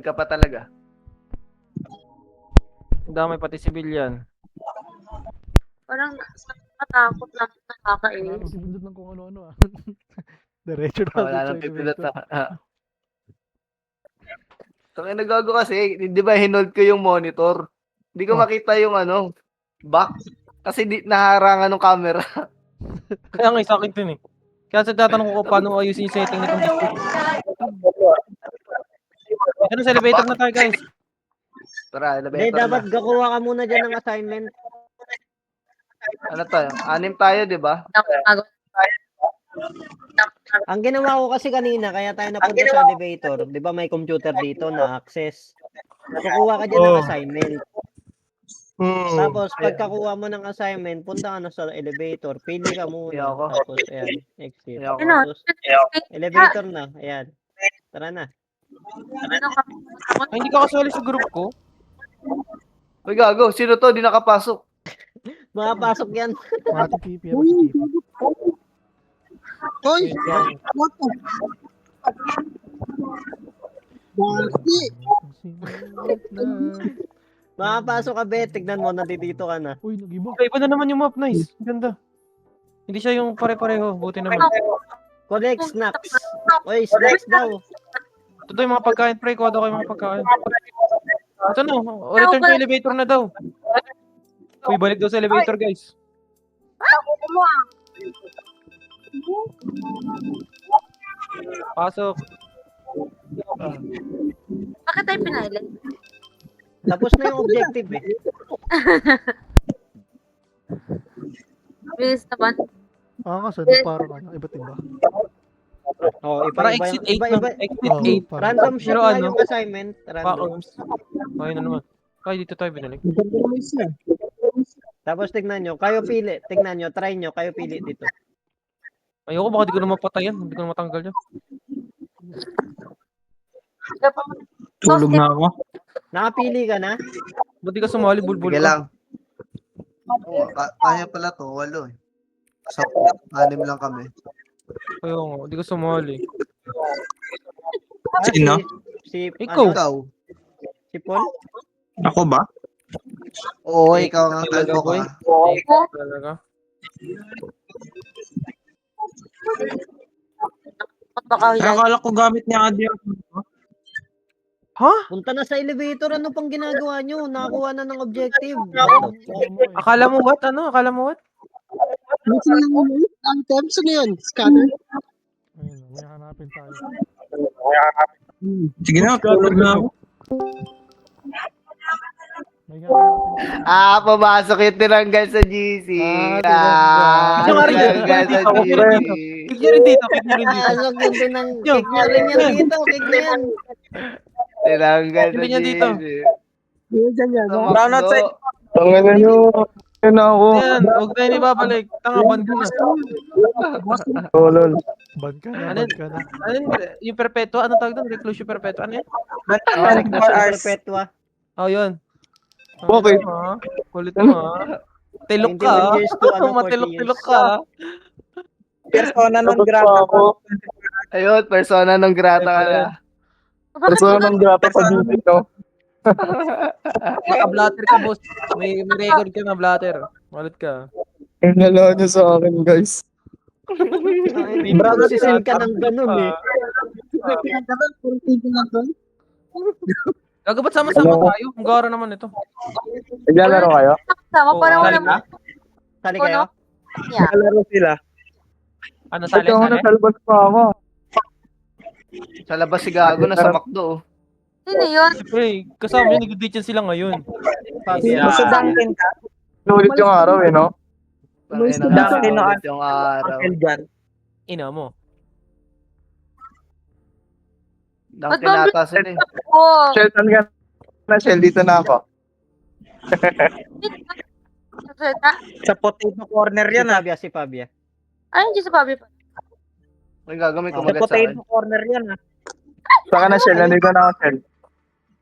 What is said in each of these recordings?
ka pa talaga. Ang dami pati civilian. Parang nakatakot lang, nakakainis. Pipindot ng kung ano-ano Diretso na Wala agad sa nang pipindot elevator. sa... Tangin nagago kasi, di ba hinold ko yung monitor? Hindi ko makita yung back. Kasi naharangan ng camera. Kaya nga sa akin din eh. Kaya sa tatanong ko paano ayusin yung setting nitong display. Ano sa elevator na tayo guys? Tara, Hindi, elevator dapat na. gakuha ka muna dyan ng assignment. Ano tayo? 6 tayo, di ba? Ang ginawa ko kasi kanina, kaya tayo napunta sa elevator, di ba may computer dito na access. Kukuha ka dyan ng assignment. Tapos, pagkakuha mo ng assignment, punta ka na sa elevator, pili ka muna. Ayoko. Tapos, ayan, exit. Ayoko. Ano? Tapos, elevator na, ayan. Tara na. Ay, hindi ka kasali sa group ko. Uy, gago. Sino to? Di nakapasok. Makapasok yan. Mati TP, mati TP. Hoy! Ano to? Basti! Makapasok ka, Bet. Tignan mo, nandito ka na. Uy, nag-iba. Iba na naman yung map, nice. Ganda. Hindi siya yung pare-pareho, buti naman. Collect snacks. Uy, snacks daw. Ito yung mga pagkain, pre, kuha daw kayo mga pagkain. Ito na, return to elevator na daw. Uy, balik daw sa elevator, guys. Pasok. Bakit tayo pinailan? Tapos na yung objective eh. Bilis naman. Kasi parang iba't iba. Oh, Para exit 8 na. Exit Oh, 8. parang- Random shot Pero na ano? yung assignment. Random. Ayun na naman. Ay, dito tayo binalik. Tapos tignan nyo, kayo pili. Tignan nyo, try nyo, kayo pili dito. Ayoko, baka di ko na mapatayan. Hindi ko na matanggal yan. Tulog na ako. Nakapili ka na? Ba't di ka sumali, bulbul Sige ka? lang. Oo, kaya pala to, 8 eh. So, 6 lang kami. Ayoko, di ko sumali. Sino? Si, Ikaw. ano, Ikaw? si Paul? Ako ba? Oo, ikaw ang Talaga, kalbo boy. ka. Talaga. Baka Ay, yan. akala ko gamit niya Adi ako. Ha? Punta na sa elevator, ano pang ginagawa nyo? Nakakuha na ng objective. Akala mo what? Ano? Akala mo what? Ang terms na yun, scatter. Ayun, may hanapin tayo. Sige na, tulog na ako. May hanapin tayo. Pumasok yung tinanggal sa GC. Ito nga rin dito. Tinanggal sa Ito, GC. Kick nyo rin dito. Kick nyo rin dito. Pasok yun din ng kick nyo rin yan dito. Kick nyo yan. Tinanggal sa Hindi niya dito. GC. Brownout sa Tangan nyo. Yun ako. Ayan, huwag tayo ibabalik. Tanga, ban ko na. Lol. Ban ka na, Ano ban ka na. Ano yun? Yung perpetua? Ano tawag doon? Reclusion perpetua? Ano yun? Perpetua. Oh, yun. Okay. Kulit mo ha. Tilok ka. 21 years to, 40 Matilok-tilok years. ka. persona non Tapos grata pa ako. Ayun, persona non grata ka na. Persona ng grata pa dito, no? Naka-blatter ka, boss. May record ka na blatter. Malit ka. Ang lala nyo sa akin, guys. Sisil ka ng ganun eh. Gago, ba't sama-sama tayo? Ang gara naman ito. Naglalaro kayo? Sama, parang Oo, wala sali mo. ka? Sali kayo? Yeah. Nalaro sila. Ano, Ito ako sali-sali? nasalbas pa ako. Sa labas si Gago na sa McDo. Sino yun? Siyempre, kasama yun, nag-ditch sila ngayon. Sa Dunkin ka. Inulit yung araw, eh, no? Tangina Dami na na- ulit yung araw. Uncle John. Ina mo. Dangkin nata sila eh. Oo. Shell, saan ka na, Shell? Dito na ako. Sa potato corner Si yan ah. Fabia, si Fabia. Ay, hindi sa Bobby pa. May Gago, may Sa kumagat sa akin. potato corner yan ah. Saan ka na, Shell? Nandito na ako, Shell.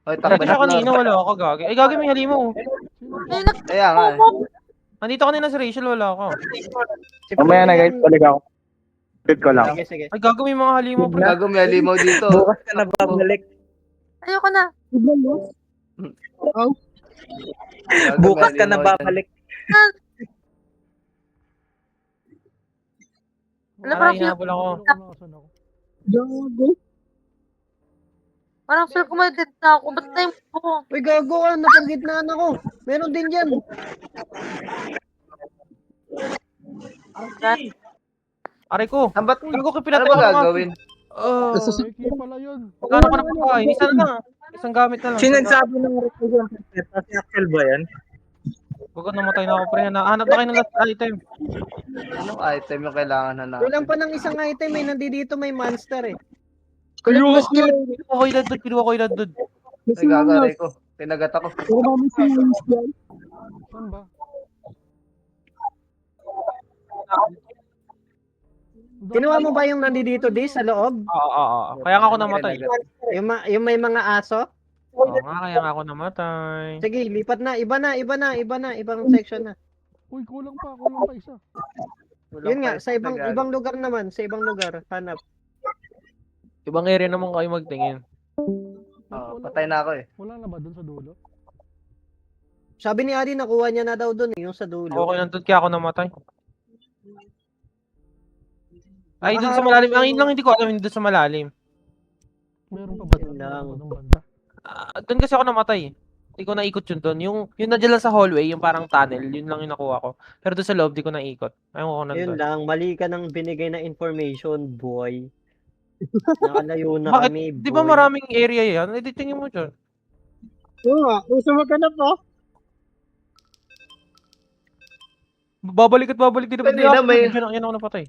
Hoy, Dito takbo siya na. kanina, wala ako, gagi. Ay, gagi, may halimo. Kaya nga eh. Nandito kanina sa Rachel, wala ako. Si Mamaya na, guys. Fabia. Balik ako. Wait ko lang. Sige, sige. Ay, gago, may mga halimo, pre. Gago, may halimaw dito. Bukas ka na babalik. Ayoko na. Bukas ka na babalik. Ano Ah, parang feel, hinabol ako. Nasaan ako? parang feel ko may dead na ako. Ba't tayo mo? Uy, gago ka, napagitnaan ako. Meron din dyan. Aray ko. Ba't, Ano ko ano pinatay ba ko ng aso? gagawin? Kiki pala yun. Magkano ko na pagkain? Isa na lang. Isang gamit na lang. Sino Isang gamit. nagsabi ng representative? Si Axel ba yan? Huwag namatay na ako pre. Hanap na kayo ng last item. Anong item yung kailangan na natin? Kulang pa ng isang item eh. Nandito may monster eh. Kinuha ko yung ladod. Kinuha ko yung ladod. Ay, gagaray ko. Tinagat ako. Saan ba? Kinuha mo ba yung nandito di sa loob? Oo. Kaya nga ako namatay. Yung may mga aso? Oo nga, kaya nga ako namatay. Sige, lipat na. Iba na. Ibang section na. Uy, kulang pa isa. Kulang Yun nga, pa sa isa, ibang gag- ibang lugar naman. Sa ibang lugar. Hanap. Ibang area naman kayo magtingin. Oo, patay na ako eh. Wala na ba dun sa dulo? Sabi ni Adi, nakuha niya na daw dun yung sa dulo. Okay, nandun kaya ako namatay. Ay, dun sa malalim. Ang yun lang hindi ko alam, dun sa malalim. Meron pa ba Yun dun? lang. Meron pa dun banda? Dun kasi ako namatay. Hindi ko naikot yun dun. Yung nandiyan lang sa hallway, yung parang tunnel, yun lang yung nakuha ko. Pero dun sa loob, di ko naikot. Ayun ko Yun nandun. lang, mali ka ng binigay na information, boy. Nakalayo na Bakit? kami, boy. Di ba maraming area yan? Eh, di tingin mo dyan. Oo nga. Gusto maghanap po? Babalik din. Pwede na, may- Yan ako napatay.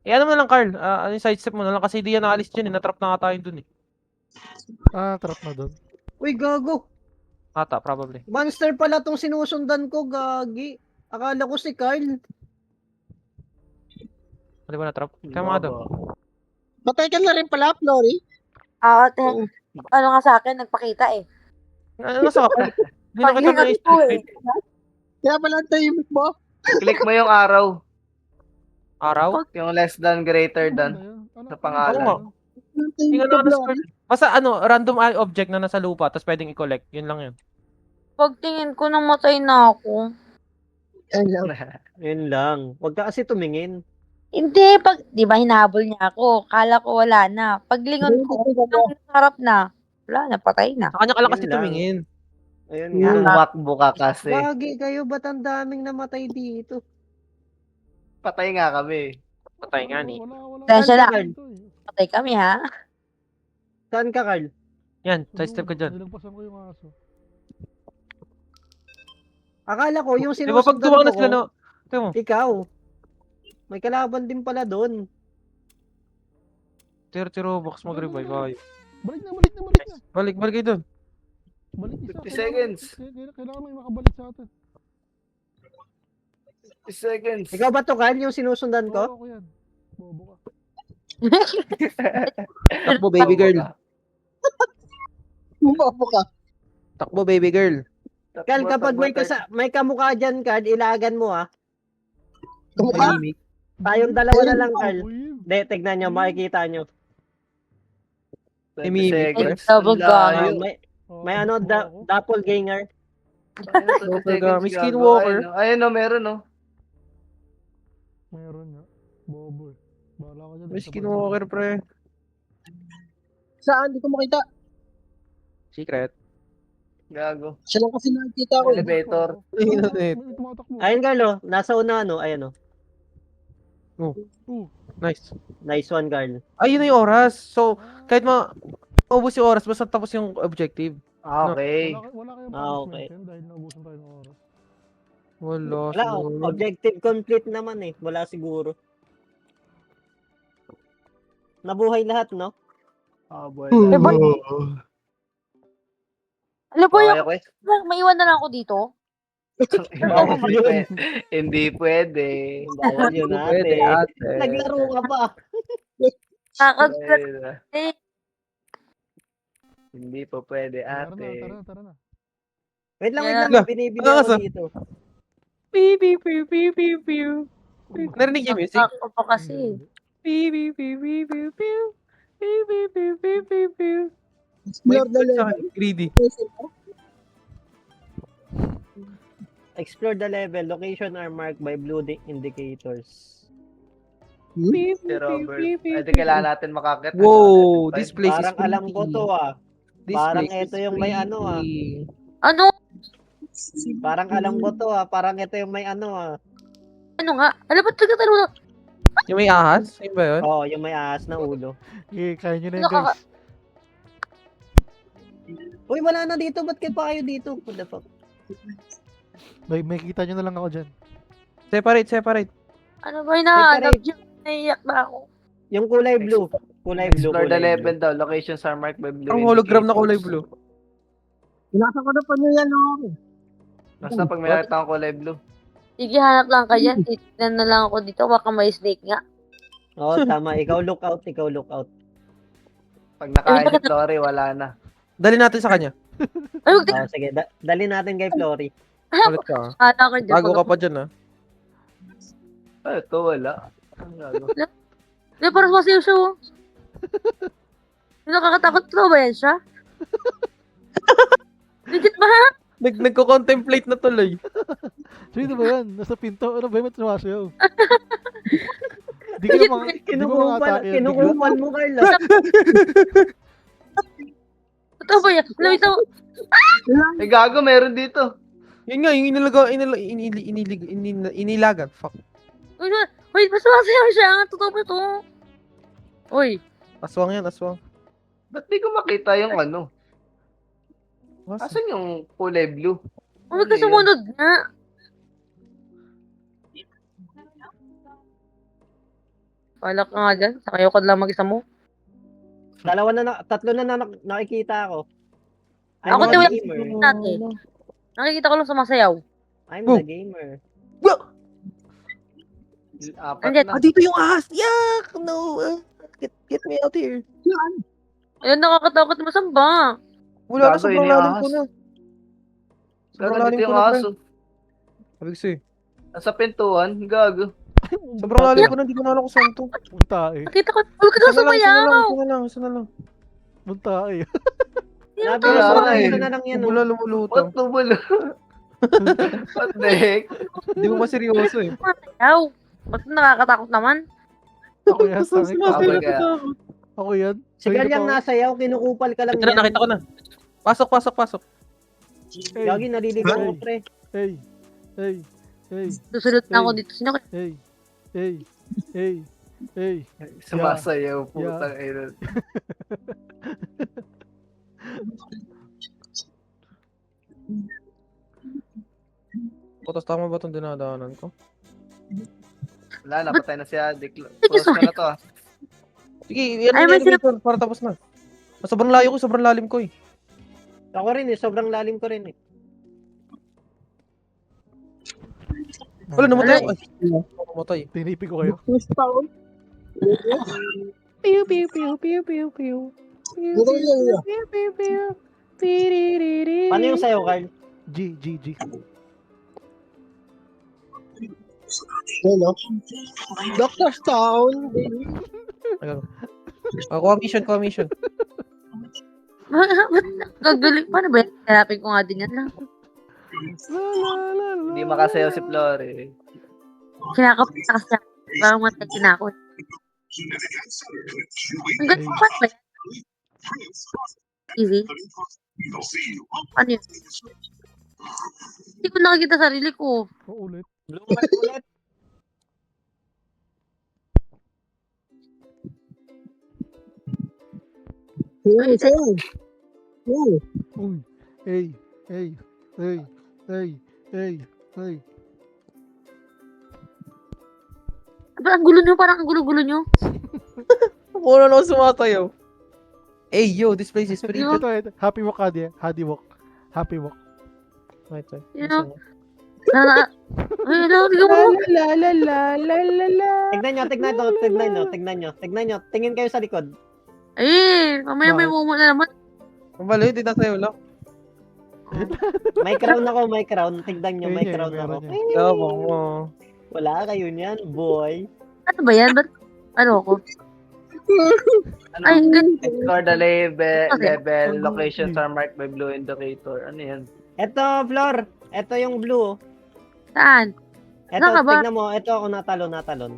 Eh, ano mo na lang, Carl? Ano yung sidestep mo na lang? Kasi di yan naalis dyan eh. Natrap na nga tayo dun eh. Trap na dun. Uy, gago. Ata, probably. Monster pala tong sinusundan ko, gagi. Akala ko si Carl. Di ba natrap? Kaya mga daw. Patay ka na rin pala, Flory. Ano nga sa akin, nagpakita eh. Ano sa ako? Hindi na kita Pag-ingat ko eh. Kaya pala ang tahimik mo. Click mo yung araw. Araw? Yung less than, greater than. Ano? Sa pangalan. Oo nga. Hindi ka na-scroll. Basta ano, random object na nasa lupa, tapos pwedeng i-collect. Yun lang yun. Pagtingin ko, namatay na ako. Yun lang. Huwag ka kasi tumingin. Hindi, di ba hinahabol niya ako? Kala ko wala na. Paglingon ko, harap na. Wala na, patay na. Sa kanya ka lang kasi Yun lang. tumingin. Ayun nga. Tumakbo ka kasi. Gagi kayo, ba't ang daming namatay dito? Patay nga kami. Patay nga ni. Wala. Tensya Saan ka, lang. Carl? Patay kami ha. Saan ka, Carl? Yan, sidestep ka dyan. Nilagpasan ko yung aso. Akala ko yung Di ba pag sinusundan tuwa na ko, sila na... Tingnan mo, ikaw. May kalaban din pala doon. 30 Robux mag-revive. Ay. Balik na. Balik kayo dun. Balik isa. 50 seconds. Kailangan may makabalik sa atin. 50 seconds. Ikaw ba to, Carl, yung sinusundan ko? Oo, ako yan. Bobo ka. Takbo, baby girl. Bumapo ka. Takbo, baby girl. Carl, kapag may kamukha dyan, Carl, ilagan mo ah. Tahimik. Tayong dalawa na lang, Carl. Uy, Hindi, tignan nyo, makikita nyo. 20 Mimik. seconds. Double Ang layo. gun. May ano, doppelganger. Ayun, 20 Double seconds, gun. May gago. skinwalker. Ayun o, meron o. meron nga. Bobo eh. Bahala ka dyan. May skinwalker, pre. Saan? Hindi ko makita. Secret. Gago. Siya lang kasi nakikita ko. Elevator. May tumatakbo. Ayun, Carl, oh. Nasa una, ano, ayan, oh. Nice. Nice one, Carl. Ay, yun na yung oras. So, kahit maubos yung oras, basta tapos yung objective. Okay. Wala kayong Ah, punishment okay. yan dahil naubusan tayo ng oras. Wala. Wala, oh. Objective complete naman eh. Wala siguro. Nabuhay lahat, no? Ah, boy. Ano po Okay, yung, okay. maiwan na lang ako dito? Bawal yun. Hindi pwede. Bawal yun Pwede, ate. ate. Naglaro ka pa. Nakakaglat Ayun. Hindi po pwede, Tara ate. na. Wait lang, Yeah. may binibili ako dito. Pew, pew, pew, pew, pew, pew. Narinig yung music? Ako pa kasi. Pew, pew, pew, pew, pew, pew. Pew, pew, pew, pew, pew, pew. Explore the Sa level. akin, greedy. Explore the level. Location are marked by blue indicators. Si Robert. Ay, di kailangan natin makakit. Wow, this place is Parang alam ko to ah. This Parang place ito is yung may ano ah. creepy. Ano? Parang alam ko to ah. Parang ito yung may ano ah. Ano nga? Alam ba't nagtatanong na? Yung may ahas? Yun ba yun? Oo, yung may ahas na ulo. Okay, kaya nyo na Ano yun, guys. Uy, wala na dito. Ba't kayo pa kayo dito? What the fuck? May kita nyo na lang ako dyan. Separate. Ano ba hinahanap Separate. dyan? Naiiyak na ako. Yung kulay blue. Kulay blue. Explore the kulay level blue. daw. Locations are marked by blue Ang hologram na indicators. kulay blue. Nasa ko na pa niya yan, Lori. Basta pag may nakita akong kulay blue. Sige, hanap lang ka dyan. Titignan na lang ako dito. Baka may snake nga. Oo, tama. Ikaw look out. Ikaw look out. Pag nakain si Flory, wala na. Dali natin sa kanya. Ay, huwag Oo, sige. Dali natin kay Flory. Ulit ka. tignan ko dyan. Bago ka pa dyan ah. Ay, ito wala. Ang gago. Hindi, parang masiyaw siya. Oh. Yung nakakatakot ko ba yan siya? Legit ba? Nagko-contemplate na tuloy. Sino ba yan? Nasa pinto. Ano ba yun? Ba't sumasayaw? Di ka na mga... Di ba mga atake yan? Bigla? Kinukumpal mo, Carla. Totoo ba yan? Alam ito. Eh, gago, meron dito. Yun nga, yung inilagan. Fuck. Uy, mas sumasayaw siya. Totoo ba ito? Uy, Aswang yan, aswang. Ba't di ko makita yung ano? Asa? Asan yung kulay blue? huwag ka sumunod nga. Palak ka nga dyan. Sakayo ka lang mag-isa mo. Tatlo na nakikita ako. Ako I'm din the wala gamer. natin. Nakikita ko lang sumasayaw. I'm Oh. the gamer. Apat Andyan. na. dito yung ahas! Yak! No! Get me out here. Ayun, nakakatakot mo. Saan ba? Wala na, Gago, sobrang yun yung lalim ahas. ko na. Gago, lalim dito ko yung na, aso. Sabi ko sa'yo. Nasa pintuan. Gago. Sobrang lalim ko na, hindi ko na alam kung saan to. Muntae. Nakita ko. Huwag ka sumayaw. Isa na lang. Muntae. Sabi Wala ko, nga eh. isa na lang yan. oh. Wala lumulutang. What tumulo? What the heck? Hindi mo maseryoso eh. Sumasayaw. Ba't nakakatakot naman? Ako yan. Sangit. Sumasayaw ka. Ako yan. Si Carl yung nasayaw, kinukupal ka lang Ito na, yan. nakita ko na. Pasok. Gagi, naliligaw ko, pre. Hey. Hey. Hey. Susunod na ako dito. Sino ka? Hey. Hey. Hey. Hey. Sumasayaw, putang ina. Putas, tama ba itong dinadaanan ko? Wala na, patay na si Adik. Close ko na to ah. Sige, yan Ay, yung may elevator para tapos na. Sobrang layo ko, sobrang lalim ko eh. Ako rin eh, sobrang lalim ko rin eh. Wala, namatay ako. Ay, namatay. Tinipi ko kayo. Push pa, oh. Pew, pew, pew, pew, pew, pew. Ito yun. Pew, pew, pew. Paano yung sayo, Carl? G. Yan, oh. Dr. Stone. Kuha mission. Gagaling. Paano ba yan? Hanapin ko nga din yan lang. Hindi makasayaw si Flory. Kinakapit na kasi ako. Parang matay na ako. Ang ganda pa ba yan? Easy. Ano yun? Hindi ko nakikita sarili ko. Ulit. Blue mark ulit. Yan, sa'yo. Yan. Uy. Hey. Hey. Hey. Hey. Hey. Hey. Ang gulo nyo, parang ang gulo-gulo nyo. Wala na ako sumatayaw. Hey, yo, this place is pretty. Ito. Happy walk, Hadi. Hadi walk. Happy walk. Wait. Ay, ano, tignan mo. Tignan nyo. Tingin kayo sa likod. Ay, mamaya may mumu na naman. Ang bali, hindi na sa'yo lang. May crown ako, may crown. Tignan nyo, may Ayun crown yan, ako. meron yan. Tama mo. Wala kayo niyan, boy. Ano ba yan? Ba't, ano ako? Ano? Ay, ganun. Explore the level, Okay. locations are marked by blue indicator. Ano yan? Eto, Flor. Eto yung blue. oh. Saan? Eto, Saan ka ba? tignan mo. Eto ako natalon.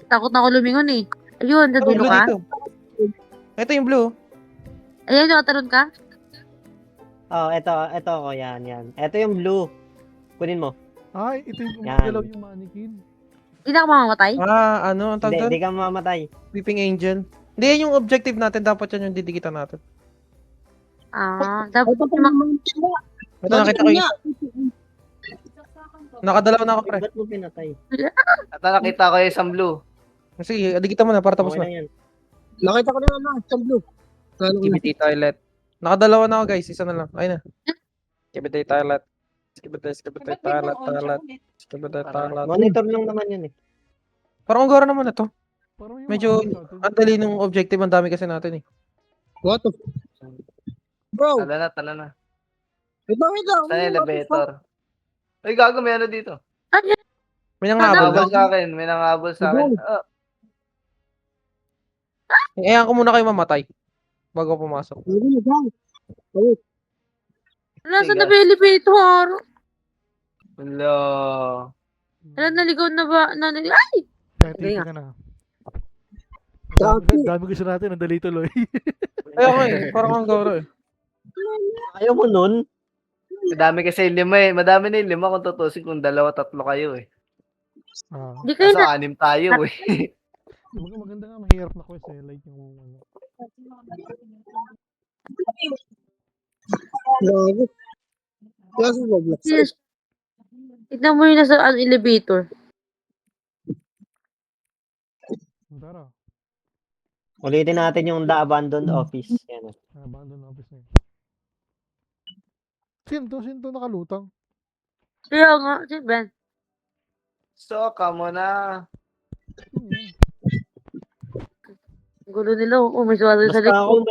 Takot na ako lumingon eh. Ayun, sa Ito, dulo blue ka? dito. Ito yung blue. Ayun, nakatalon ka? Oh, eto ako. Yan. Eto yung blue. Kunin mo. Ay, ito yung Yan. gumagalaw yung mannequin. Hindi na ako mamamatay? Ano? Ang tawag doon? Hindi ka mamamatay. Weeping Angel. Hindi, yan yung objective natin. Dapat yan yung didikitan natin. Dapat Ito pa naman siya. Ito, nakita ko niya. yung... Nakadalaw na ako, pre. Ba't mo pinatay? At nakita ko yung isang blue. Sige, dikitan mo na para tapos Okay na. na yan. Nakita ko na lang. Sa blue. Kala ko na. Skibidi toilet. Nakadalawa na ako, guys. Isa na lang. Ayun na. Skibidi toilet. Skibidi toilet. Skibidi toilet. Monitor lang naman yun eh. Parang ang gara naman na to. Parang yung Medyo mannequin natin. ang dali nung objective. Ang dami kasi natin eh. What the... Bro, Tala na. wait lang. Sa elevator. Ay, gago, may ano dito. May Ano? nangabol Nangabol daw. sa akin. May nangabol sa akin. Ah, Ayan ko muna kayo mamatay. Bago pumasok. Nasaan Tigas. na ba yung elevator? Wala. Naligaw na ba? Ay! Kaya Sige tipi ka na. Dati. Dami gusto natin, ang dali tuloy. Kaya ko eh. Parang ang gara eh. Ayaw mo nun? Madami kasi yung 5 eh. Madami na yung 5 kung tutusin kung 2-3 kayo eh. Ah, Hindi kayo Kaso na. 6 tayo eh. maganda nga, mahirap na quest eh. Like yung ano. Grabe. Klase Roblox. Yes. Tignan mo yung nasa elevator. Tara, Ulitin natin yung The Abandoned Office. Yan. abandon office na yun. Sino to nakalutang? Kaya nga, si Ben. So, kamo na. Sino yun? Ang gulo nila. Oh, may swalo sa likod.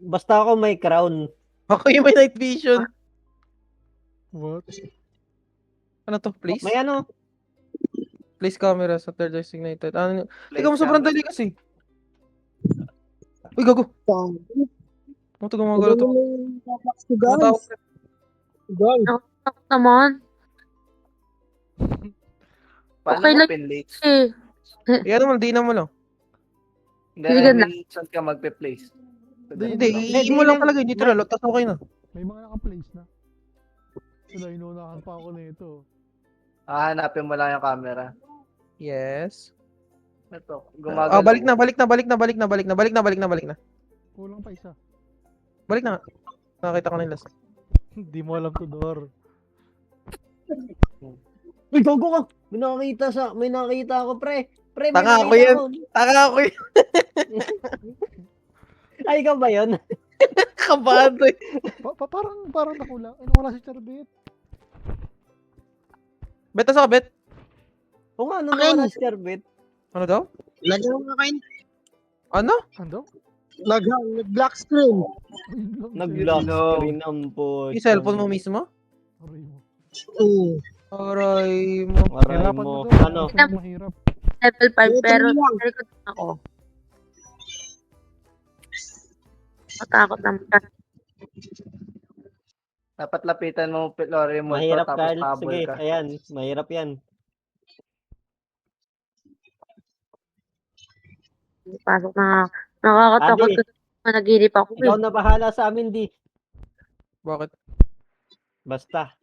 Basta ako may crown. Ako yung may night vision. What? Ano to? Please? May ano? Place camera sa third designated. Ano? Place Teka mo, sobrang camera. dali kasi. Uy, gago. Ano to gumagalo to? Matawag. Guys, Takot naman. Paano Okay mo lang. pinlates? Eh, Yan naman, di na mo lang. Hindi, Sige I na. mean, saan ka magpe-place? Hindi, i-in mo lang talaga. Hindi tralo. Tapos okay na. May mga naka-place na. Wala, inuunahan pa ako nito. Hanapin mo lang yung camera. Yes. Ito, gumagalaw. Balik na. Kulang pa isa. Balik na nga. Nakakita ko na yung last. Hindi mo alam to, Dor. Uy, gogo ka! May nakita ako, pre. Pre, may Tanga ako nakita yan. ako. Taka ako yun. Ay, ikaw ba yun? Kabado eh. Parang nakulang. Ay, nawala si Charbet. Beta sa bet. Oo nga, nung nawala si Charbet. Ano daw? lagyan mo kayo. Ano? Ando? Nag-black screen. Nag-lock screen ang po. Yung cellphone mo mismo? Aray mo. Aray mo. Aray Hirapan mo. mo, Dor. Ano? Kasi mahirap. level 5, Ito pero lang. sa likod ako. Matakot naman. Dapat lapitan mo, Lori mo ito, Mahirap, tapos Carl. habol Sige, ka. ayan. Mahirap yan. Pasok na. Nakakatakot Adi. kasi managinip ako. Ikaw na bahala sa amin, di. Bakit? Basta.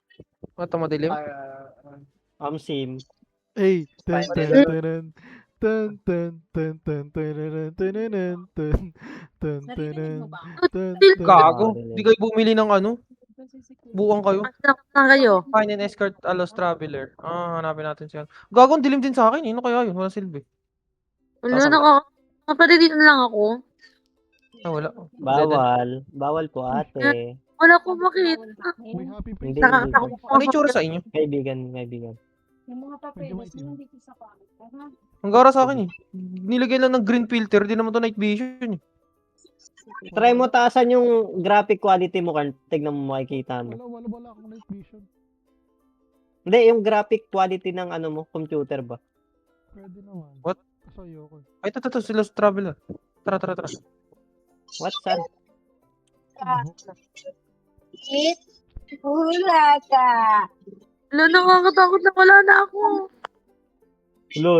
Ito madilim? Sim. Ay, ten Fine. ten ten ten ten ten ten ten ten ten ten ten ten ten. Gago. Hindi kayo bumili ng ano? Buwang kayo. Pasok na kayo. Find and escort a lost traveler. Hanapin natin siya. Gago, ang dilim din sa akin. Ano kaya yun? Wala silbi. Wala kapatid dito na lang ako. Wala. Bawal. Bawal po, ate. Wala ko makita. May happy face. Hindi. Nakakatakot ako. Ano yung tsura sa inyo? Kaibigan. Yung mga Medyo papeles maitim. mo dito sa kwarto. Ang gara sa akin eh. Nilagay lang ng green filter. Di naman to night vision eh. Try mo taasan yung graphic quality mo, Carl. Tignan mo, makikita mo. Wala akong night vision. Hindi, yung graphic quality ng ano mo, computer ba? Pwede naman. What? Kaso ayoko. Ay, ito, si Lost Traveler. Tara. What, saan? Hula ka. Wala, nakakatakot na wala na ako. Lo.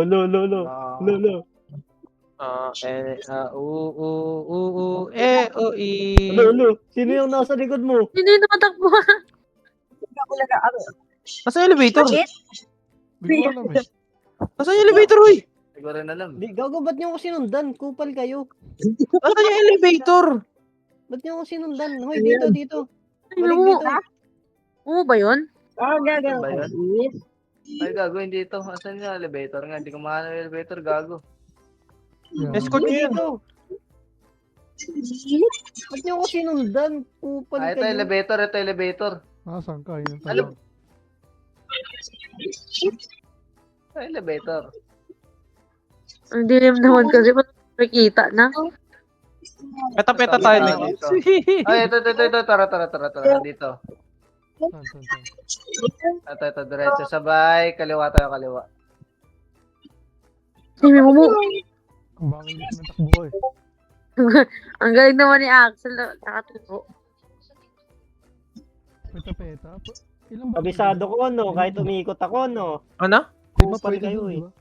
I. Lo. Sino yung nasa likod mo? Sino yung nakatakbo? Nasa elevator. Hindi ko alam eh. Nasa elevator, uy. Hindi ko rin alam. Di, gago, ba't niyo ako sinundan? Kupal kayo. Nasa yung elevator. Ba't niyo ako sinundan? Hoy, dito. Ay, Balik oo. dito. Oo ba yun? Ano ba yun? Ay, gago, hindi ito. Asan yung elevator nga? Hindi ko mahanap yung elevator, gago. Yeah. Escort nyo yun. Dito. Ba't niyo ako sinundan? Kupal Ah, ito kayo. elevator. Saan ka? Yun Alam. tayo. Ito elevator. Ang dilim naman kasi makikita na. Peta tayo Dito. nito. Ay, ito. Tara. Dito. Saan? Ito. Diretso sabay. Kaliwa tayo, kaliwa. Ay, may mumu. Kung bakit hindi siya natakbo eh. Ang galing naman ni Axel. Nakatuto. Peta. Ilang ba? Kabisado ko, no? Kahit umikot ako, no? Ano? Di ba Kupal pwede kayo, dun, eh. di ba?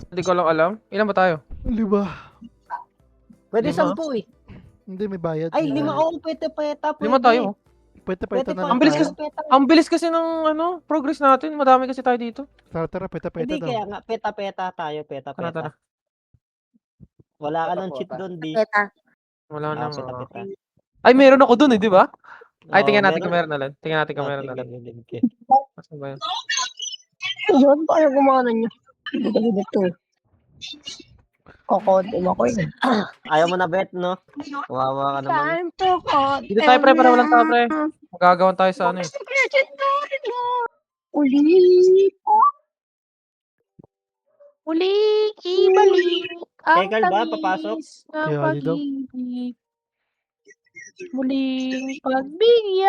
Hindi ko lang alam. Ilan ba tayo? Di ba? Pwede 10 Lima? eh. Hindi, may bayad. Ay, may 5 bayad. ako, peta. 5 tayo. Peta Pwede na pa. lang Ang bilis tayo. kasi- Ang bilis kasi ng progress natin. Madami kasi tayo dito. Tara, peta Hindi, daw. kaya nga, peta tayo, peta. Tara. Wala ka ng Peta. cheat doon, di. Peta. Wala na. Peta. Ay, meron ako dun eh, di ba? Ay, Oo, tingnan natin kung meron. meron na lang. Tingnan natin kung Ah, meron na lang. sige. Saan ba yun? Yun, paano gumana niya? Dito. Kokodin ako yun. Ayaw mo na bet, no? Wawa ka naman. Time to call. Dito tayo, pre, para walang tao, pre. Magagawan tayo sa ano eh. Muling ibalik ang Tekal ba? Papasok? tamis ng Kaya, di daw. pag-ibig. Muling pagbigyan.